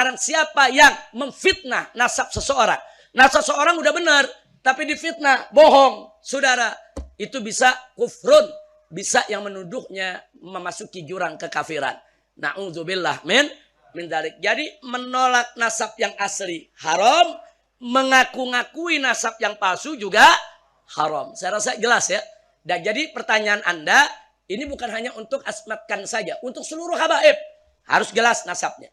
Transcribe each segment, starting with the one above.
barang siapa yang memfitnah nasab seseorang. Nasab seseorang udah benar, tapi difitnah, bohong. Saudara, itu bisa kufrun. Bisa yang menuduhnya memasuki jurang kekafiran. Na'udzubillah min dalik. Jadi menolak nasab yang asli haram. Mengaku-ngakui nasab yang palsu juga haram. Saya rasa jelas ya. Dan jadi pertanyaan Anda, ini bukan hanya untuk asmatkan saja. Untuk seluruh habaib. Harus jelas nasabnya.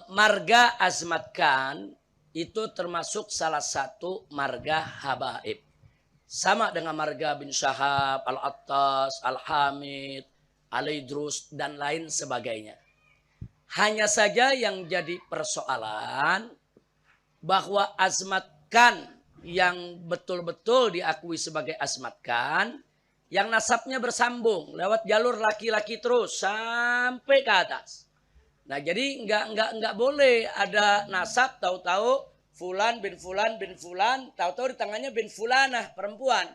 Marga azmatkan itu termasuk salah satu marga habaib. Sama dengan marga bin Syahab, Al-Attas, Al-Hamid, Al-Idrus, dan lain sebagainya. Hanya saja yang jadi persoalan bahwa azmatkan yang betul-betul diakui sebagai azmatkan, yang nasabnya bersambung lewat jalur laki-laki terus sampai ke atas. Nah, jadi enggak boleh ada nasab tahu-tahu fulan bin fulan bin fulan, tahu-tahu di tangannya bin fulanah perempuan.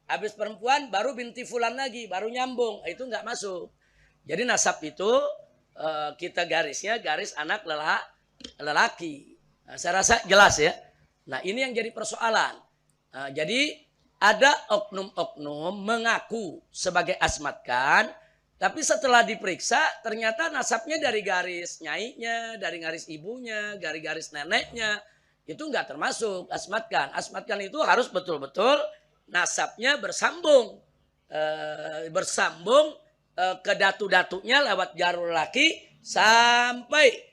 Habis perempuan baru binti fulan lagi, baru nyambung. Itu enggak masuk. Jadi nasab itu kita garisnya garis anak lelaki. Nah, saya rasa jelas ya. Nah, ini yang jadi persoalan. Nah, jadi ada oknum-oknum mengaku sebagai asmatkan, tapi setelah diperiksa ternyata nasabnya dari garis nyainya, dari garis ibunya, dari garis neneknya. Itu enggak termasuk asmatkan. Asmatkan itu harus betul-betul nasabnya bersambung. Ke datu-datunya lewat jalur laki sampai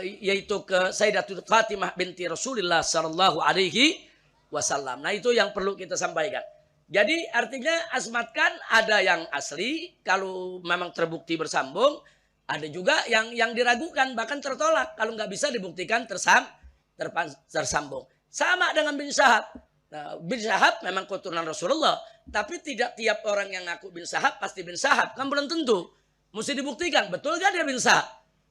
yaitu ke Sayyidatul Fatimah binti Rasulullah sallallahu alaihi wasallam. Nah, itu yang perlu kita sampaikan. Jadi artinya asmatkan ada yang asli kalau memang terbukti bersambung, ada juga yang diragukan bahkan tertolak kalau nggak bisa dibuktikan tersambung. Sama dengan bin Syahab. Nah, bin Syahab memang keturunan Rasulullah, tapi tidak tiap orang yang ngaku bin Syahab pasti bin Syahab, kan belum tentu. Mesti dibuktikan betul gak dia bin Syahab.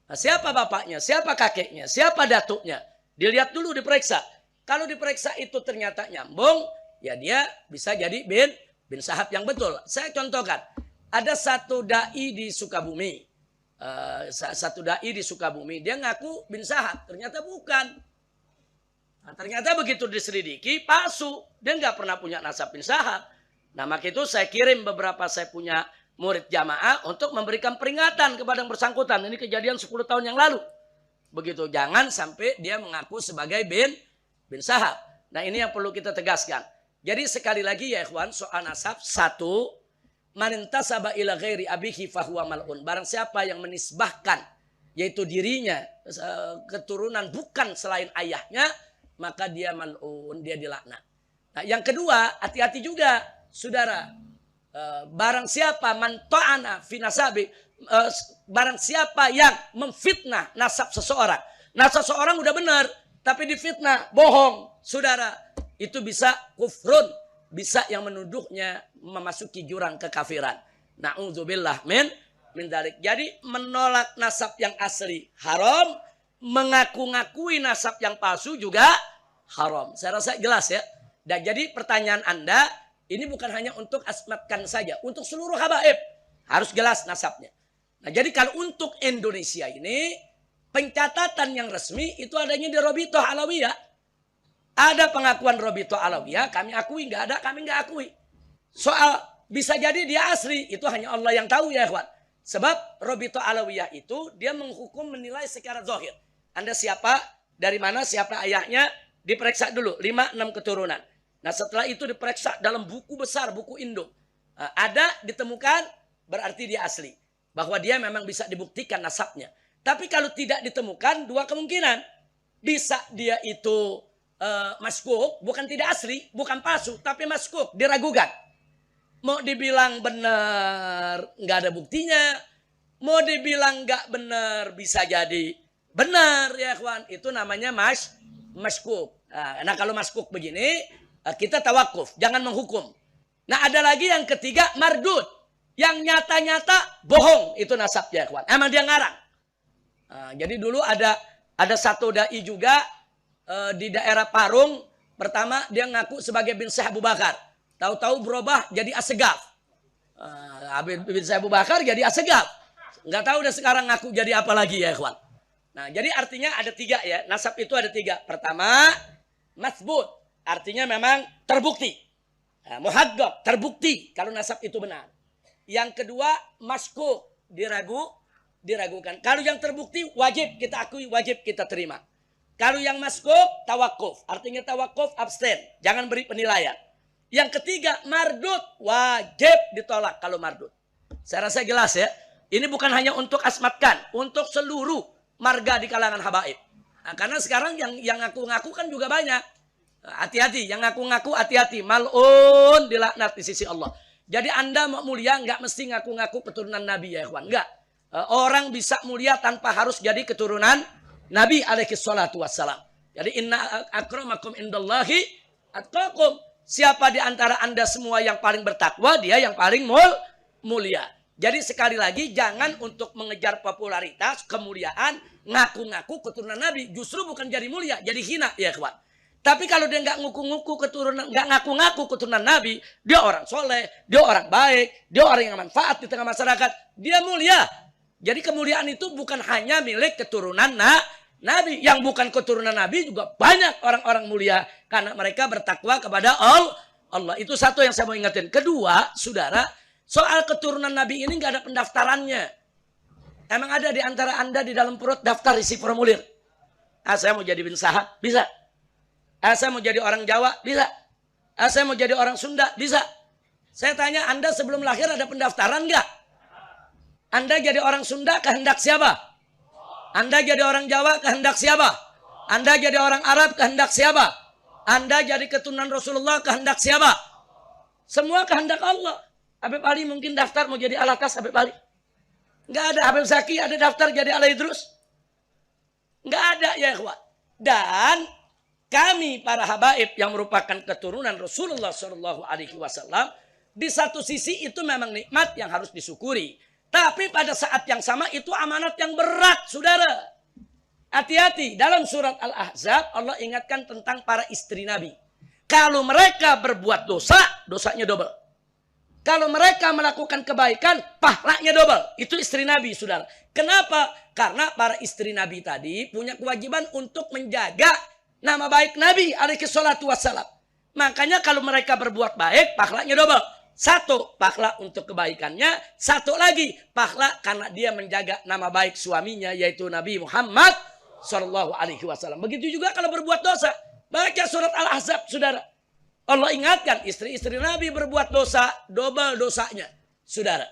Nah, siapa bapaknya, siapa kakeknya, siapa datuknya, dilihat dulu, diperiksa. Kalau diperiksa itu ternyata nyambung, ya dia bisa jadi bin Syahab yang betul. Saya contohkan, ada satu dai di Sukabumi. Dia ngaku bin Syahab, ternyata bukan. Nah, ternyata begitu diselidiki, palsu. Dia nggak pernah punya nasab bin Syahab. Nah, maka itu saya kirim saya punya murid jamaah untuk memberikan peringatan kepada yang bersangkutan. Ini kejadian 10 tahun yang lalu. Begitu, jangan sampai dia mengaku sebagai bin Syahab. Nah, ini yang perlu kita tegaskan. Jadi sekali lagi ya ikhwan, soal nasab. Satu, manintasaba ila ghairi abihi fahuwa mal'un. Barang siapa yang menisbahkan, yaitu dirinya, keturunan bukan selain ayahnya, maka dia mal'un, dia dilaknat. Nah, yang kedua, hati-hati juga, saudara. Barang siapa man ta'ana fi nasabi, barang siapa yang memfitnah nasab seseorang. Nasab seseorang udah benar, tapi difitnah, bohong. Saudara, itu bisa kufrun, bisa yang menuduhnya memasuki jurang kekafiran. Na'udzubillah min dalik. Jadi menolak nasab yang asli haram, mengaku-ngakui nasab yang palsu juga haram. Saya rasa jelas ya. Dan jadi pertanyaan Anda, ini bukan hanya untuk asmatkan saja, untuk seluruh habaib harus jelas nasabnya. Nah, jadi kalau untuk Indonesia ini pencatatan yang resmi itu adanya di Robitoh Alawiyah. Ada pengakuan Robitoh Alawiyah, kami akui, nggak ada, kami nggak akui. Soal bisa jadi dia asli, itu hanya Allah yang tahu ya ikhwan. Sebab Robitoh Alawiyah itu dia menghukum menilai secara zahir. Anda siapa, dari mana, siapa ayahnya, diperiksa dulu 5-6 keturunan. Nah, setelah itu diperiksa dalam buku besar, buku induk. Ada ditemukan berarti dia asli. Bahwa dia memang bisa dibuktikan nasabnya. Tapi kalau tidak ditemukan, dua kemungkinan. Bisa dia itu maskuk, bukan tidak asli, bukan palsu, tapi maskuk, diragukan. Mau dibilang benar, nggak ada buktinya. Mau dibilang nggak benar, bisa jadi benar ya kawan. Itu namanya maskuk. Nah, kalau maskuk begini, kita tawakuf, jangan menghukum. Nah, ada lagi yang ketiga, mardud. Yang nyata-nyata bohong, itu nasabnya kawan. Emang dia ngarang. Jadi dulu ada satu dai juga di daerah Parung. Pertama dia ngaku sebagai bin Syekh Abu Bakar. Tahu-tahu berubah jadi Assegaf. Bin Syekh Abu Bakar jadi Assegaf. Nggak tahu udah sekarang ngaku jadi apa lagi ya ikhwan. Nah jadi artinya ada 3 ya. Nasab itu ada 3. Pertama, masbut. Artinya memang terbukti. Nah, muhaggab, terbukti kalau nasab itu benar. Yang kedua, maskuk. Diragukan. Kalau yang terbukti wajib kita akui, wajib kita terima. Kalau yang maskuk, tawakuf. Artinya tawakuf, abstain. Jangan beri penilaian. Yang ketiga, mardud. Wajib ditolak kalau mardud. Saya rasa jelas ya. Ini bukan hanya untuk asmatkan. Untuk seluruh marga di kalangan habaib. Nah, karena sekarang yang ngaku-ngaku kan juga banyak. Hati-hati. Yang ngaku-ngaku hati-hati. Mal'un dilaknat di sisi Allah. Jadi Anda mau mulia nggak mesti ngaku-ngaku keturunan Nabi ya ikhwan. Enggak. Orang bisa mulia tanpa harus jadi keturunan Nabi alaihi salatu wassalam. Jadi inna akramakum indallahi atqakum. Siapa di antara Anda semua yang paling bertakwa, dia yang paling mulia. Jadi sekali lagi jangan untuk mengejar popularitas, kemuliaan, ngaku-ngaku keturunan Nabi. Justru bukan jadi mulia, jadi hina ya kawan. Tapi kalau dia nggak ngaku-ngaku keturunan Nabi, dia orang soleh, dia orang baik, dia orang yang manfaat di tengah masyarakat, dia mulia. Jadi kemuliaan itu bukan hanya milik keturunan Nabi. Yang bukan keturunan Nabi juga banyak orang-orang mulia. Karena mereka bertakwa kepada Allah. Itu satu yang saya mau ingatin. Kedua, saudara, soal keturunan Nabi ini nggak ada pendaftarannya. Emang ada di antara Anda di dalam perut daftar isi formulir? Saya mau jadi bin Sahab? Bisa. Saya mau jadi orang Jawa? Bisa. Saya mau jadi orang Sunda? Bisa. Saya tanya, Anda sebelum lahir ada pendaftaran nggak? Anda jadi orang Sunda kehendak siapa? Anda jadi orang Jawa kehendak siapa? Anda jadi orang Arab kehendak siapa? Anda jadi keturunan Rasulullah kehendak siapa? Semua kehendak Allah. Habib Ali mungkin daftar mau jadi Alatas Habib Ali. Enggak ada. Habib Zaki ada daftar jadi Ala Idrus. Enggak ada ya ikhwan. Dan kami para habaib yang merupakan keturunan Rasulullah SAW, di satu sisi itu memang nikmat yang harus disyukuri. Tapi pada saat yang sama itu amanat yang berat, saudara. Hati-hati. Dalam surat Al-Ahzab, Allah ingatkan tentang para istri Nabi. Kalau mereka berbuat dosa, dosanya double. Kalau mereka melakukan kebaikan, pahalanya double. Itu istri Nabi, saudara. Kenapa? Karena para istri Nabi tadi punya kewajiban untuk menjaga nama baik Nabi alaihi salatu wassalam. Makanya kalau mereka berbuat baik, pahalanya double. Satu, pahala untuk kebaikannya. Satu lagi, pahala karena dia menjaga nama baik suaminya, yaitu Nabi Muhammad SAW. Begitu juga kalau berbuat dosa. Baca surat Al-Ahzab, saudara. Allah ingatkan, istri-istri Nabi berbuat dosa, double dosanya. Saudara.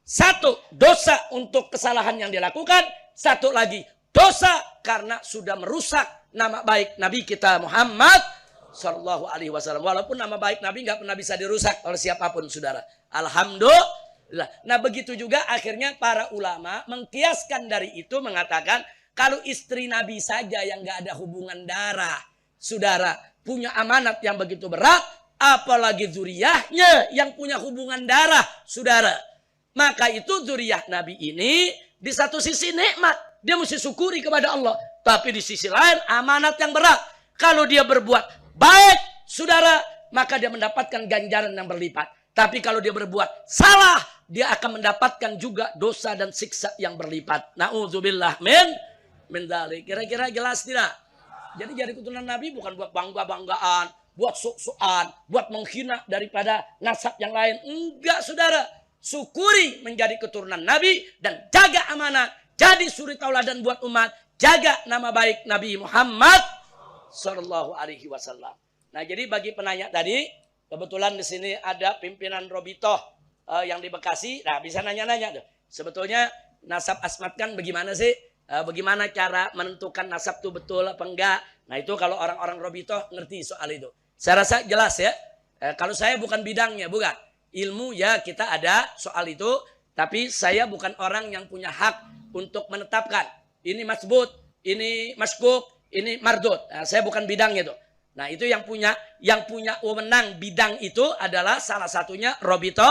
Satu, dosa untuk kesalahan yang dilakukan. Satu lagi, dosa karena sudah merusak nama baik Nabi kita Muhammad Sallallahu Alaihi Wasallam. Walaupun nama baik Nabi nggak pernah bisa dirusak oleh siapapun, saudara. Alhamdulillah. Nah begitu juga akhirnya para ulama mengkiaskan dari itu mengatakan kalau istri Nabi saja yang nggak ada hubungan darah, saudara, punya amanat yang begitu berat, apalagi zuriyahnya yang punya hubungan darah, saudara. Maka itu zuriyah Nabi ini di satu sisi nikmat, dia mesti syukuri kepada Allah. Tapi di sisi lain amanat yang berat. Kalau dia berbuat baik, saudara, maka dia mendapatkan ganjaran yang berlipat. Tapi kalau dia berbuat salah, dia akan mendapatkan juga dosa dan siksa yang berlipat. Na'udzubillah min dzalik. Kira-kira jelas tidak? Jadi keturunan Nabi bukan buat bangga-banggaan, buat sok-sokan, buat menghina daripada nasab yang lain. Enggak, saudara. Syukuri menjadi keturunan Nabi dan jaga amanah. Jadi suri tauladan buat umat. Jaga nama baik Nabi Muhammad Sallallahu Alaihi Wasallam. Nah, jadi bagi penanya tadi, kebetulan di sini ada pimpinan Robitoh yang di Bekasi. Nah, bisa nanya-nanya tuh. Sebetulnya nasab asmatkan bagaimana sih? Bagaimana cara menentukan nasab itu betul apa enggak? Nah, itu kalau orang-orang Robitoh ngerti soal itu. Saya rasa jelas ya. Kalau saya bukan bidangnya, bukan. Ilmu ya kita ada soal itu. Tapi saya bukan orang yang punya hak untuk menetapkan. Ini masbut, ini maskuk, ini mardud. Nah, saya bukan bidangnya tuh. Nah, itu yang punya wewenang bidang itu adalah salah satunya Robito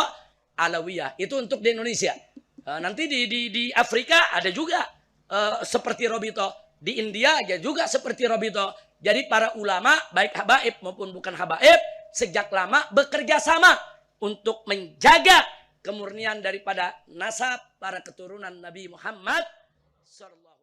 Alawiyah. Itu untuk di Indonesia. Nanti di Afrika ada juga seperti Robito. Di India ya juga seperti Robito. Jadi para ulama baik habaib maupun bukan habaib sejak lama bekerja sama untuk menjaga kemurnian daripada nasab para keturunan Nabi Muhammad sallallahu